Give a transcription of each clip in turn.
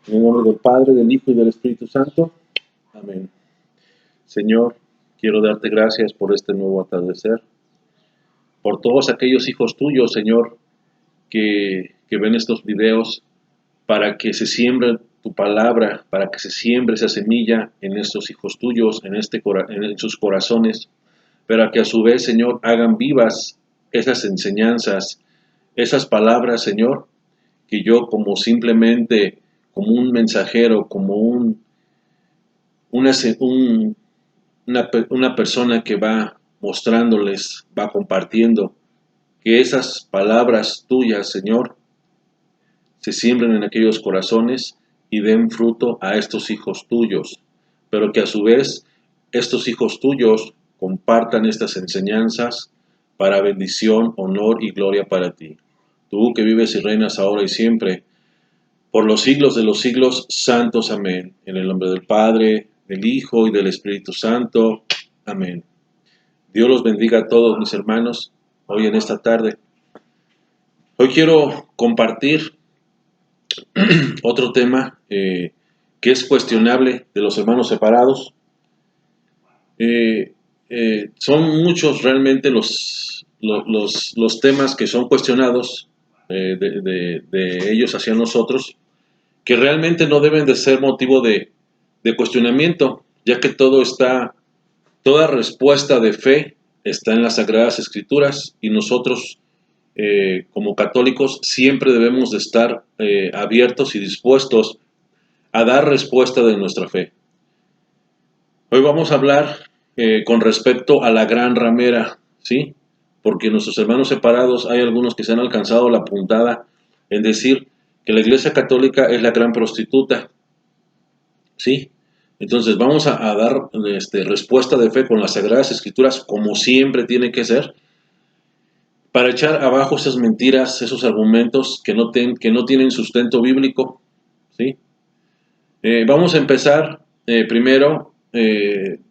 En el nombre del Padre, del Hijo y del Espíritu Santo. Amén. Señor, quiero darte gracias por este nuevo atardecer, por todos aquellos hijos tuyos, Señor, que ven estos videos, para que se siembre tu palabra, para que se siembre esa semilla en estos hijos tuyos, en sus corazones, pero que a su vez, Señor, hagan vivas esas enseñanzas, esas palabras, Señor, que yo simplemente, como un mensajero, como una, un, una persona que va mostrándoles, va compartiendo, que esas palabras tuyas, Señor, se siembren en aquellos corazones y den fruto a estos hijos tuyos, pero que a su vez estos hijos tuyos compartan estas enseñanzas para bendición, honor y gloria para ti. Tú que vives y reinas ahora y siempre, por los siglos de los siglos, santos, amén. En el nombre del Padre, del Hijo y del Espíritu Santo, amén. Dios los bendiga a todos mis hermanos, hoy en esta tarde. Hoy quiero compartir otro tema que es cuestionable de los hermanos separados. Son muchos realmente los temas que son cuestionados de ellos hacia nosotros, que realmente no deben de ser motivo de cuestionamiento, ya que toda respuesta de fe está en las Sagradas Escrituras, y nosotros como católicos siempre debemos de estar abiertos y dispuestos a dar respuesta de nuestra fe. Hoy vamos a hablar con respecto a la gran ramera, ¿sí? Porque nuestros hermanos separados, hay algunos que se han alcanzado la puntada en decir que la Iglesia Católica es la gran prostituta, ¿sí? Entonces vamos a dar respuesta de fe con las Sagradas Escrituras, como siempre tiene que ser, para echar abajo esas mentiras, esos argumentos que no tienen sustento bíblico, ¿sí? Vamos a empezar primero.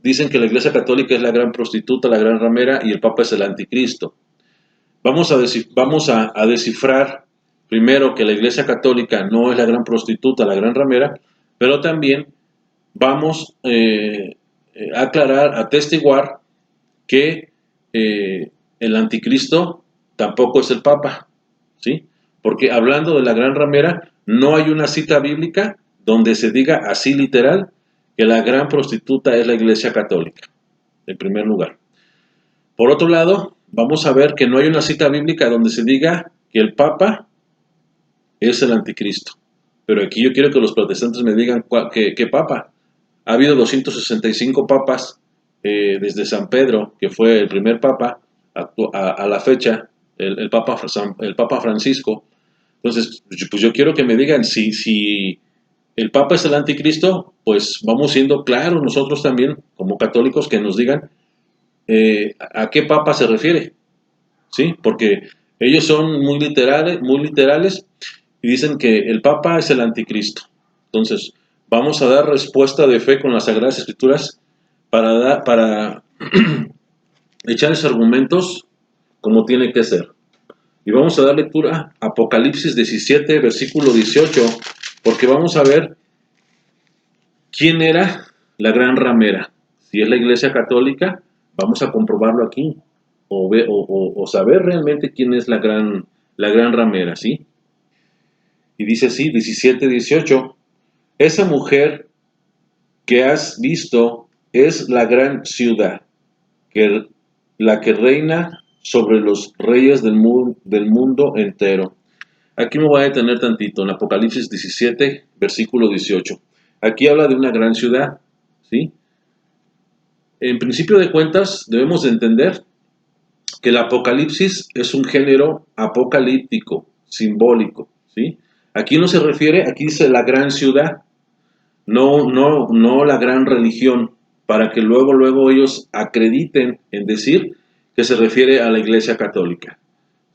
Dicen que la Iglesia Católica es la gran prostituta, la gran ramera, y el Papa es el anticristo. Vamos a descifrar primero que la Iglesia Católica no es la gran prostituta, la gran ramera, pero también vamos a aclarar, a atestiguar que el anticristo tampoco es el Papa, ¿sí? Porque hablando de la gran ramera, no hay una cita bíblica donde se diga así literal que la gran prostituta es la Iglesia Católica, en primer lugar. Por otro lado, vamos a ver que no hay una cita bíblica donde se diga que el Papa es el anticristo. Pero aquí yo quiero que los protestantes me digan qué Papa. Ha habido 265 papas desde San Pedro, que fue el primer Papa, a la fecha, el Papa Francisco. Entonces, pues yo quiero que me digan si el Papa es el anticristo, pues vamos siendo claros nosotros también, como católicos, que nos digan a qué Papa se refiere, ¿sí? Porque ellos son muy literales y dicen que el Papa es el anticristo. Entonces, vamos a dar respuesta de fe con las Sagradas Escrituras para echar esos argumentos como tiene que ser. Y vamos a dar lectura a Apocalipsis 17, versículo 18, porque vamos a ver quién era la gran ramera. Si es la Iglesia Católica, vamos a comprobarlo aquí, o saber realmente quién es la gran ramera, ¿sí? Y dice así, 17, 18, esa mujer que has visto es la gran ciudad, la que reina sobre los reyes del mundo entero. Aquí me voy a detener tantito en Apocalipsis 17, versículo 18. Aquí habla de una gran ciudad, ¿sí? En principio de cuentas, debemos de entender que el Apocalipsis es un género apocalíptico, simbólico, ¿sí? Aquí no se refiere, aquí dice la gran ciudad, no la gran religión, para que luego ellos acrediten en decir que se refiere a la Iglesia Católica,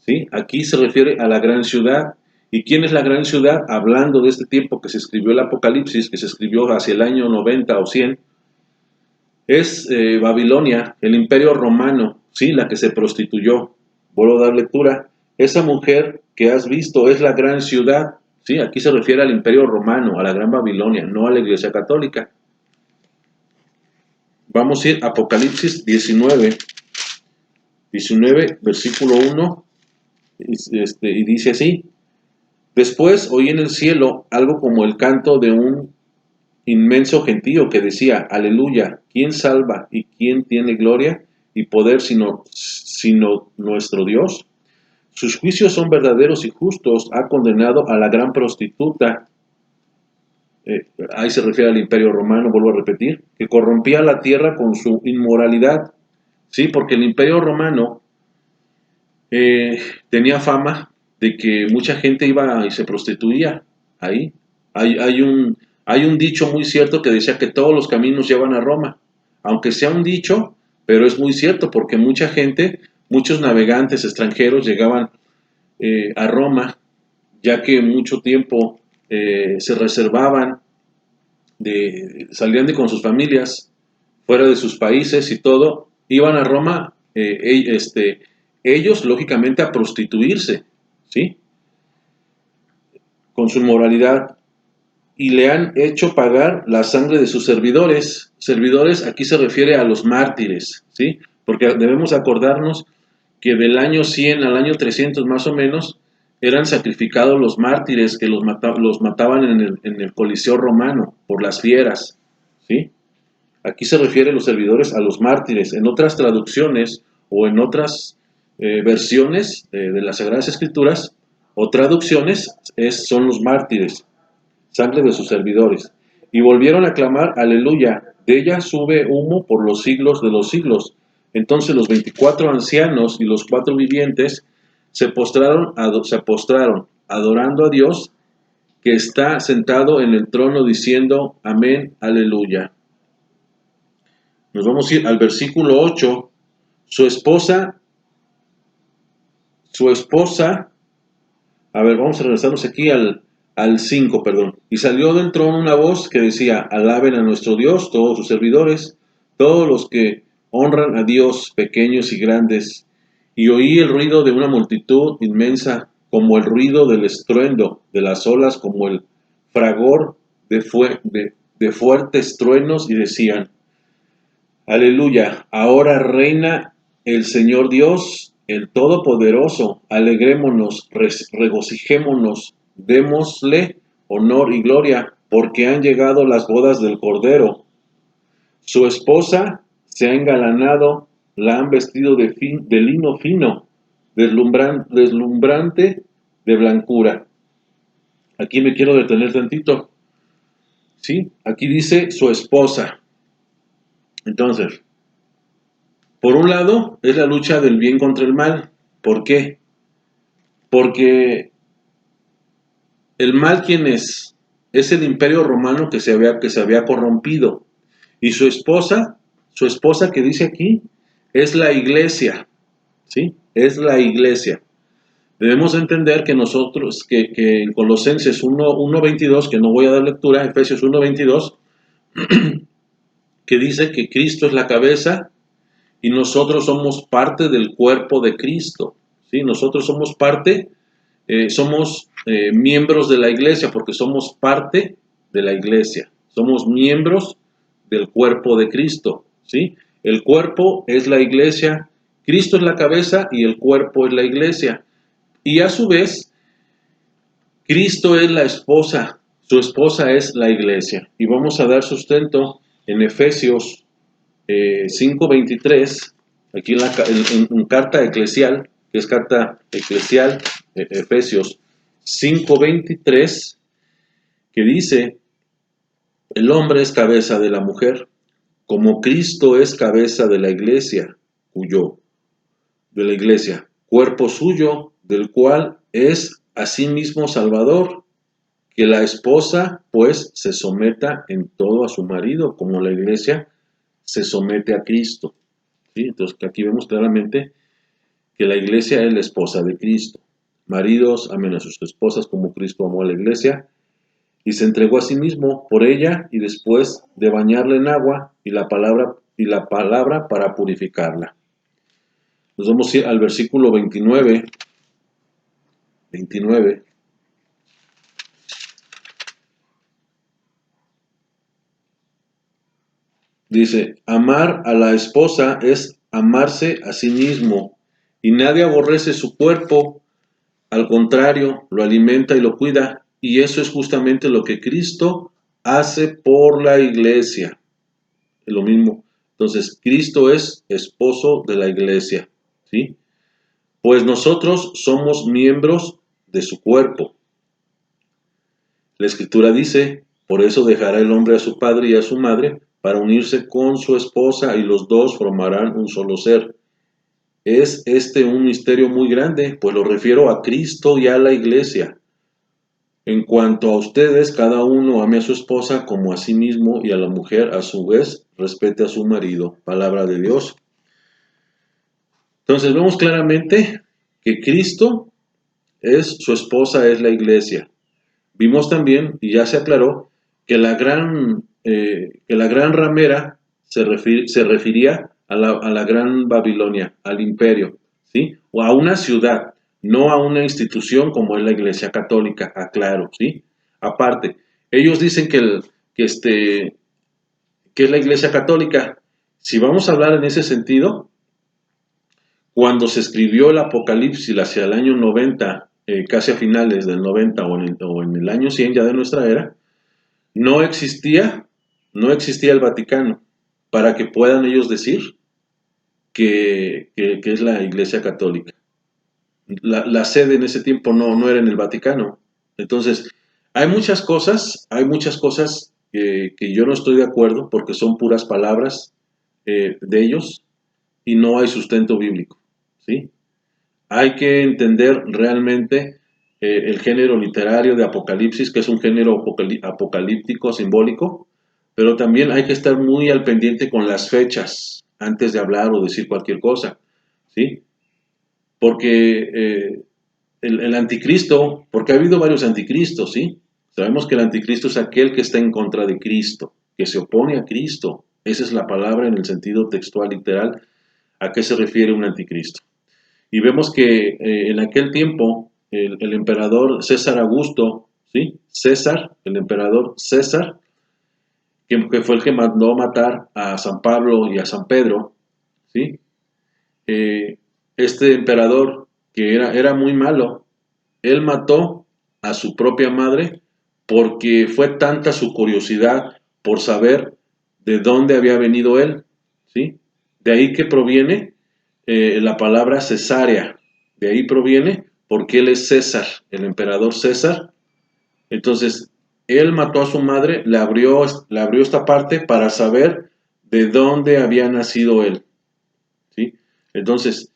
¿sí? Aquí se refiere a la gran ciudad. ¿Y quién es la gran ciudad? Hablando de este tiempo que se escribió el Apocalipsis, que se escribió hacia el año 90 o 100, es Babilonia, el imperio romano, ¿sí? La que se prostituyó. Vuelvo a dar lectura. Esa mujer que has visto es la gran ciudad, ¿sí? Aquí se refiere al Imperio Romano, a la Gran Babilonia, no a la Iglesia Católica. Vamos a ir a Apocalipsis 19, versículo 1, y dice así: Después oí en el cielo algo como el canto de un inmenso gentío que decía: Aleluya, ¿quién salva y quién tiene gloria y poder sino nuestro Dios? Sus juicios son verdaderos y justos, ha condenado a la gran prostituta, ahí se refiere al Imperio Romano, vuelvo a repetir, que corrompía la tierra con su inmoralidad, ¿sí? Porque el Imperio Romano tenía fama de que mucha gente iba y se prostituía ahí. Hay un dicho muy cierto que decía que todos los caminos llevan a Roma, aunque sea un dicho, pero es muy cierto porque mucha gente, muchos navegantes extranjeros llegaban a Roma, ya que mucho tiempo se reservaban, salían con sus familias fuera de sus países y todo, iban a Roma, ellos lógicamente a prostituirse, ¿sí? Con su moralidad, y le han hecho pagar la sangre de sus servidores. Servidores aquí se refiere a los mártires, ¿sí? Porque debemos acordarnos que del año 100 al año 300 más o menos eran sacrificados los mártires que los mataban en el Coliseo romano por las fieras, ¿sí? Aquí se refiere los servidores a los mártires. En otras traducciones o en otras versiones de las Sagradas Escrituras o traducciones son los mártires, sangre de sus servidores. Y volvieron a clamar: Aleluya, de ella sube humo por los siglos de los siglos. Entonces los 24 ancianos y los 4 vivientes se postraron adorando a Dios que está sentado en el trono, diciendo: Amén, aleluya. Nos vamos a ir al versículo 8. Su esposa, vamos a regresarnos aquí al 5, perdón. Y salió del trono una voz que decía: Alaben a nuestro Dios todos sus servidores, todos los que honran a Dios, pequeños y grandes. Y oí el ruido de una multitud inmensa, como el ruido del estruendo de las olas, como el fragor de fuertes truenos, y decían: Aleluya, ahora reina el Señor Dios, el Todopoderoso. Alegrémonos, regocijémonos, démosle honor y gloria, porque han llegado las bodas del Cordero. Su esposa se ha engalanado, la han vestido de lino fino, deslumbrante de blancura. Aquí me quiero detener tantito. ¿Sí? Aquí dice su esposa. Entonces, por un lado, es la lucha del bien contra el mal. ¿Por qué? Porque el mal, ¿quién es? Es el Imperio Romano que se había corrompido. Y su esposa que dice aquí, es la iglesia. ¿Sí? Es la iglesia. Debemos entender que nosotros, que en Colosenses 1:22, que no voy a dar lectura, Efesios 1:22, que dice que Cristo es la cabeza y nosotros somos parte del cuerpo de Cristo, ¿sí? Nosotros somos parte, somos miembros de la iglesia porque somos parte de la iglesia, somos miembros del cuerpo de Cristo, ¿sí? El cuerpo es la iglesia, Cristo es la cabeza y el cuerpo es la iglesia. Y a su vez, Cristo es la esposa, su esposa es la iglesia. Y vamos a dar sustento en Efesios 5:23, aquí en carta eclesial, que es carta eclesial, Efesios 5:23, que dice: el hombre es cabeza de la mujer, como Cristo es cabeza de la iglesia, cuerpo suyo, del cual es asimismo Salvador. Que la esposa, pues, se someta en todo a su marido, como la iglesia se somete a Cristo. ¿Sí? Entonces, aquí vemos claramente que la iglesia es la esposa de Cristo. Maridos, amen a sus esposas como Cristo amó a la iglesia y se entregó a sí mismo por ella, y después de bañarla en agua y la palabra para purificarla. Nos vamos a ir al versículo 29. Dice, amar a la esposa es amarse a sí mismo, y nadie aborrece su cuerpo, al contrario, lo alimenta y lo cuida, y eso es justamente lo que Cristo hace por la iglesia. Es lo mismo. Entonces, Cristo es esposo de la iglesia, ¿sí? Pues nosotros somos miembros de su cuerpo. La Escritura dice, por eso dejará el hombre a su padre y a su madre para unirse con su esposa y los dos formarán un solo ser. Es este un misterio muy grande, pues lo refiero a Cristo y a la iglesia. En cuanto a ustedes, cada uno ame a su esposa como a sí mismo y a la mujer a su vez respete a su marido. Palabra de Dios. Entonces vemos claramente que Cristo es su esposa, es la iglesia. Vimos también, y ya se aclaró, que la gran ramera se refería a la gran Babilonia, al imperio, ¿sí? O a una ciudad, no a una institución como es la Iglesia Católica, aclaro, ¿sí? Aparte, ellos dicen que es la Iglesia Católica. Si vamos a hablar en ese sentido, cuando se escribió el Apocalipsis hacia el año 90, casi a finales del 90 o en el año 100 ya de nuestra era, no existía, no existía el Vaticano para que puedan ellos decir que es la Iglesia Católica. La sede en ese tiempo no era en el Vaticano. Entonces, hay muchas cosas que yo no estoy de acuerdo porque son puras palabras de ellos y no hay sustento bíblico, ¿sí? Hay que entender realmente el género literario de Apocalipsis, que es un género apocalíptico, simbólico, pero también hay que estar muy al pendiente con las fechas antes de hablar o decir cualquier cosa, ¿sí? Porque el anticristo, porque ha habido varios anticristos, ¿sí? Sabemos que el anticristo es aquel que está en contra de Cristo, que se opone a Cristo. Esa es la palabra en el sentido textual literal a qué se refiere un anticristo. Y vemos que en aquel tiempo el emperador César Augusto, ¿sí? César, el emperador César, que fue el que mandó matar a San Pablo y a San Pedro, ¿sí? Este emperador, que era muy malo, él mató a su propia madre porque fue tanta su curiosidad por saber de dónde había venido él, ¿sí? De ahí que proviene la palabra cesárea, de ahí proviene porque él es César, el emperador César. Entonces, él mató a su madre, le abrió esta parte para saber de dónde había nacido él, ¿sí? Entonces,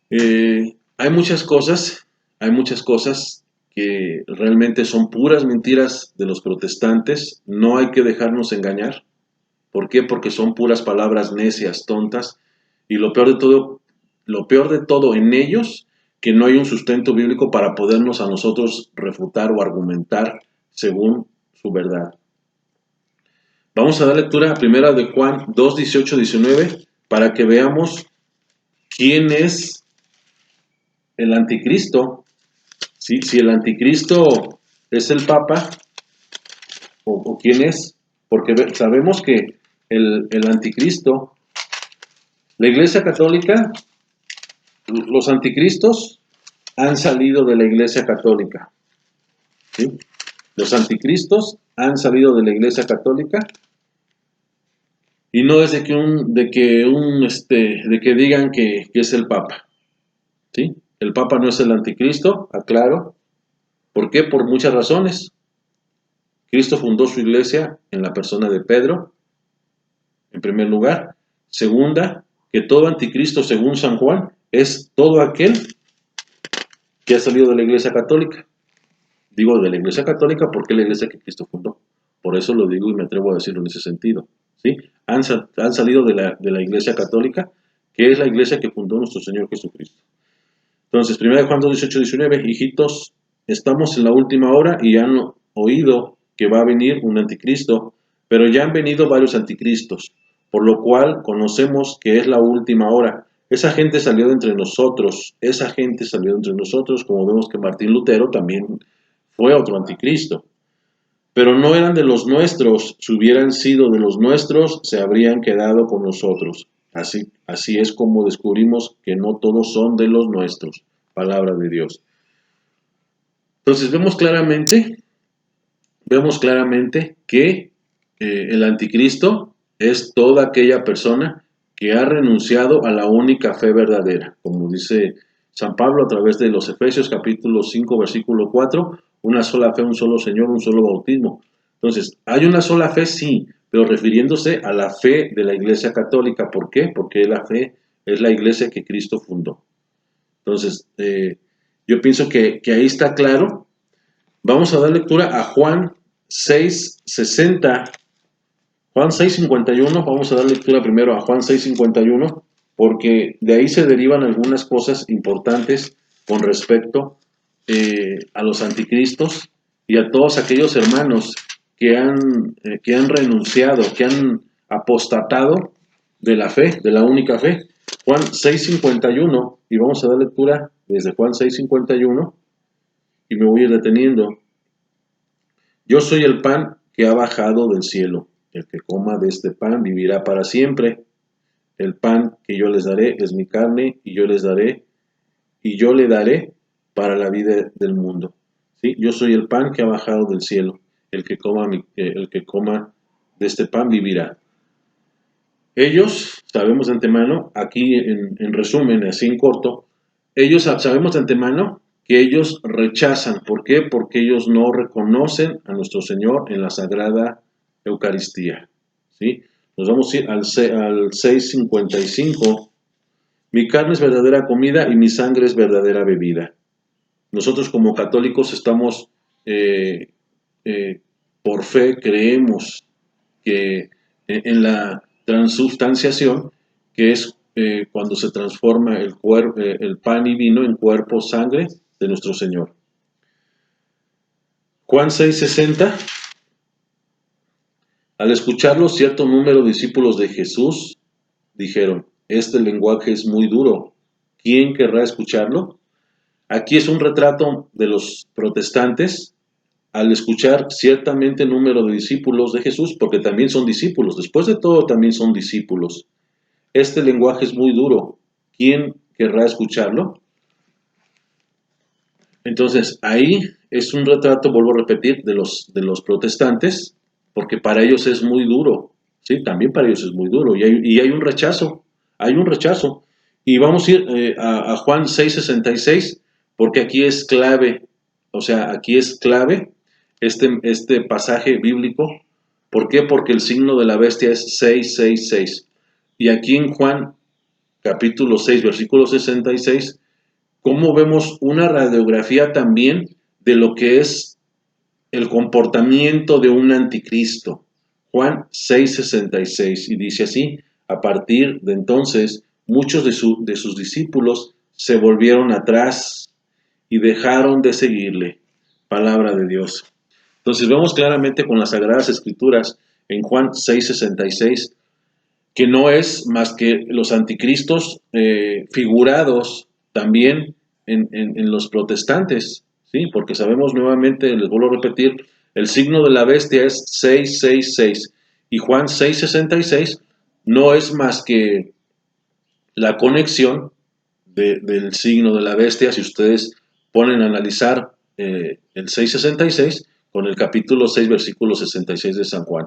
hay hay muchas cosas que realmente son puras mentiras de los protestantes. No hay que dejarnos engañar. ¿Por qué? Porque son puras palabras necias, tontas. Y lo peor de todo en ellos, que no hay un sustento bíblico para podernos a nosotros refutar o argumentar según su verdad. Vamos a dar lectura a primera de Juan 2, 18, 19, para que veamos quién es el anticristo. ¿Sí? Si el anticristo es el Papa, o quién es, porque sabemos que el anticristo, la Iglesia Católica, los anticristos han salido de la Iglesia Católica, ¿sí? Los anticristos han salido de la Iglesia Católica y no es de que digan que es el Papa, ¿sí? El Papa no es el anticristo, aclaro. ¿Por qué? Por muchas razones. Cristo fundó su iglesia en la persona de Pedro, en primer lugar. Segunda, que todo anticristo, según San Juan, es todo aquel que ha salido de la Iglesia Católica. Digo de la Iglesia Católica porque es la iglesia que Cristo fundó. Por eso lo digo y me atrevo a decirlo en ese sentido, ¿sí? Han salido de la Iglesia Católica, que es la iglesia que fundó nuestro Señor Jesucristo. Entonces, 1 Juan 2, 18, 19, hijitos, estamos en la última hora y han oído que va a venir un anticristo, pero ya han venido varios anticristos, por lo cual conocemos que es la última hora. Esa gente salió de entre nosotros, como vemos que Martín Lutero también fue otro anticristo. pero no eran de los nuestros. Si hubieran sido de los nuestros, se habrían quedado con nosotros. Así es como descubrimos que no todos son de los nuestros. Palabra de Dios. Entonces vemos claramente que el anticristo es toda aquella persona que ha renunciado a la única fe verdadera. Como dice San Pablo a través de los Efesios capítulo 5 versículo 4, una sola fe, un solo Señor, un solo bautismo. Entonces, hay una sola fe, sí, pero refiriéndose a la fe de la Iglesia Católica. ¿Por qué? Porque la fe es la iglesia que Cristo fundó. Entonces, yo pienso que ahí está claro. Vamos a dar lectura a Juan 6:60. Juan 6:51, vamos a dar lectura primero a Juan 6:51, porque de ahí se derivan algunas cosas importantes con respecto a los anticristos y a todos aquellos hermanos que han renunciado, que han apostatado de la fe, de la única fe. Juan 6:51, y vamos a dar lectura desde Juan 6:51, y me voy a ir deteniendo. Yo soy el pan que ha bajado del cielo. El que coma de este pan vivirá para siempre. El pan que yo les daré es mi carne y yo le daré para la vida del mundo. ¿Sí? Yo soy el pan que ha bajado del cielo. El que coma de este pan vivirá. Ellos, sabemos de antemano, aquí en resumen, así en corto, ellos sabemos de antemano que ellos rechazan. ¿Por qué? Porque ellos no reconocen a nuestro Señor en la Sagrada Eucaristía. ¿Sí? Nos vamos a ir al 6:55. Mi carne es verdadera comida y mi sangre es verdadera bebida. Nosotros como católicos estamos, por fe, creemos que en la transubstanciación, que es cuando se transforma el pan y vino en cuerpo, sangre de nuestro Señor. Juan 6:60. Al escucharlo, cierto número de discípulos de Jesús dijeron: este lenguaje es muy duro, ¿quién querrá escucharlo? Aquí es un retrato de los protestantes al escuchar ciertamente el número de discípulos de Jesús, porque también son discípulos, después de todo también son discípulos. Este lenguaje es muy duro, ¿quién querrá escucharlo? Entonces, ahí es un retrato, vuelvo a repetir, de los protestantes, porque para ellos es muy duro, ¿sí? También para ellos es muy duro, y hay un rechazo, Y vamos a ir a Juan 6:66, porque aquí es clave, o sea, aquí es clave este pasaje bíblico. ¿Por qué? Porque el signo de la bestia es 666. Y aquí en Juan capítulo 6, versículo 66, cómo vemos una radiografía también de lo que es el comportamiento de un anticristo. Juan 6:66, y dice así: a partir de entonces muchos de sus discípulos se volvieron atrás y dejaron de seguirle. Palabra de Dios. Entonces vemos claramente con las Sagradas Escrituras en Juan 6:66 que no es más que los anticristos figurados también en los protestantes, ¿sí? Porque sabemos nuevamente, les vuelvo a repetir, el signo de la bestia es 666 y Juan 6:66 no es más que la conexión del signo de la bestia, si ustedes ponen a analizar el 6:66 con el capítulo 6, versículo 66 de San Juan.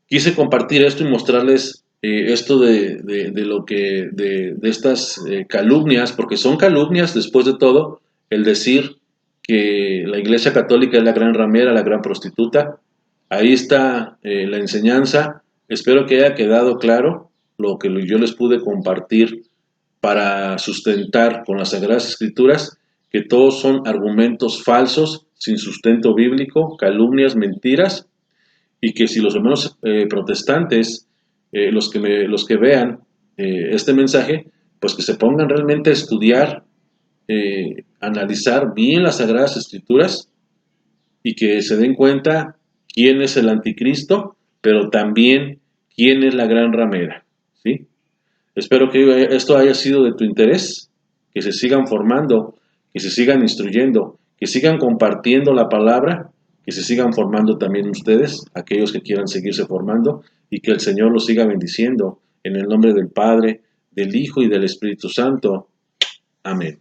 Quise compartir esto y mostrarles esto de estas calumnias, porque son calumnias después de todo, el decir que la Iglesia Católica es la gran ramera, la gran prostituta. Ahí está la enseñanza. Espero que haya quedado claro lo que yo les pude compartir para sustentar con las Sagradas Escrituras, que todos son argumentos falsos, sin sustento bíblico, calumnias, mentiras, y que si los hermanos protestantes, los que vean este mensaje, pues que se pongan realmente a estudiar, analizar bien las Sagradas Escrituras y que se den cuenta quién es el anticristo, pero también quién es la gran ramera, ¿sí? Espero que esto haya sido de tu interés, que se sigan formando, que se sigan instruyendo, que sigan compartiendo la palabra, que se sigan formando también ustedes, aquellos que quieran seguirse formando, y que el Señor los siga bendiciendo en el nombre del Padre, del Hijo y del Espíritu Santo. Amén.